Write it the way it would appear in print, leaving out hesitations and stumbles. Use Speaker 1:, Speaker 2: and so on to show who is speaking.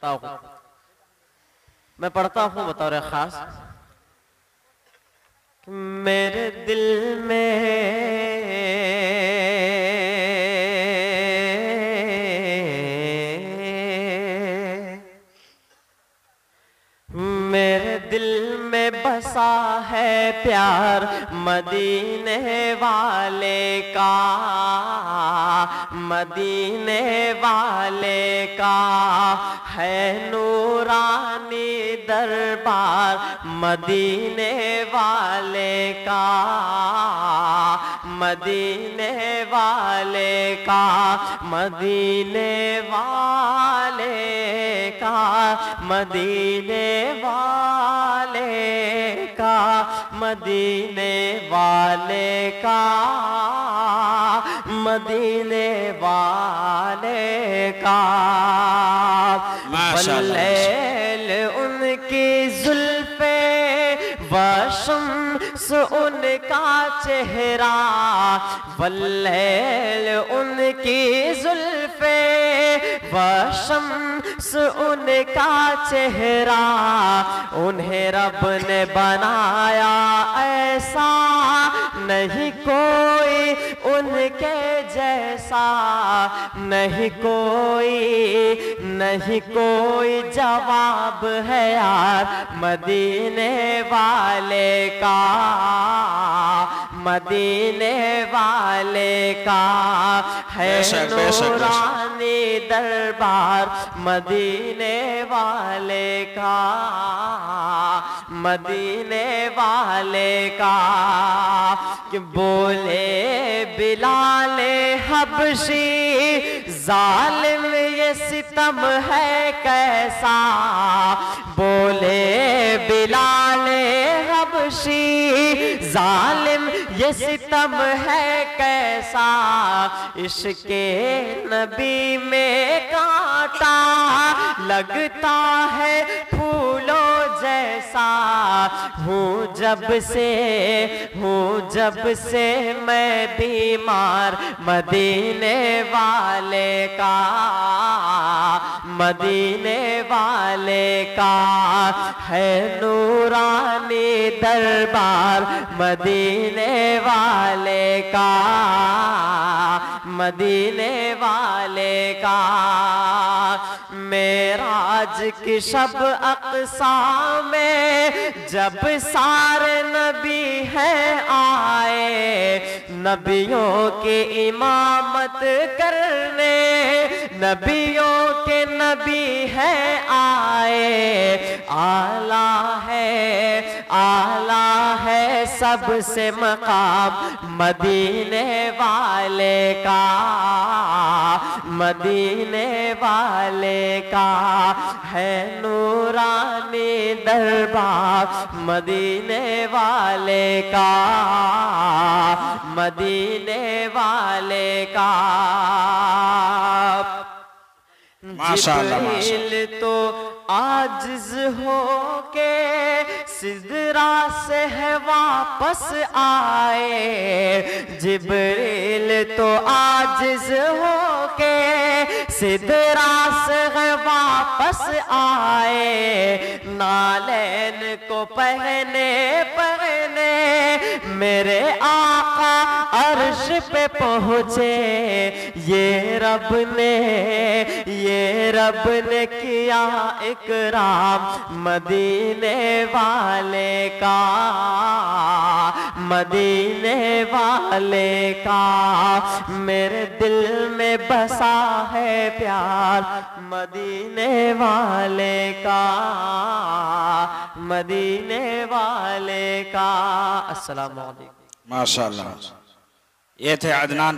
Speaker 1: मैं पढ़ता हूँ बतौर खास। मेरे दिल में बसा है प्यार मदीने वाले का, मदीने वाले का है नूरानी दरबार मदीने वाले का, मदीने वाले का, मदीने वाले का, मदीने वाले का, मदीने वाले का, मदीने वाले का। वल्लैल उनकी जुल्फे वशम्स उनका चेहरा, वल्लैल उनकी जुल्फे वशम्स उनका चेहरा। उन्हें रब ने बनाया ऐसा, नहीं कोई उनके जैसा, नहीं कोई, नहीं कोई जवाब है यार मदीने वाले का, मदीने वाले का है नूरानी दरबार मदीने वाले का, मदीने वाले का। कि बोले बिलाले हबशी जालिम ये सितम है कैसा, बोले बिलाले हबशी जालिम ये सितम है कैसा। इश्के नबी में कांटा लगता है फूलों जैसा। हूँ जब से मैं बीमार मदीने वाले का, मदीने वाले का है नूरानी दरबार मदीने वाले का, मदीने वाले का। मेराज की शब अक़सा में जब सारे नबी हैं आए, नबियों की इमामत करने नबियों के नबी हैं आए। आला है सबसे मकाम मदीने वाले का, मदीने वाले का है नूरानी दरबार मदीने वाले का, मदीने वाले का। जिब्रील तो आजिज़ हो के सिदरा से है वापस आए, जिब्रील तो आजिज़ हो के सिदरा से है वापस आए। नालैन को पहने पहने मेरे आका अर्श पे पहुँचे। ये रब ने किया इकराम मदीने वाले का, मदीने वाले का। मेरे दिल में बसा है प्यार मदीने वाले का, मदीने वाले का। अस्सलाम वालेकुम।
Speaker 2: माशाअल्लाह। ये थे अदनान।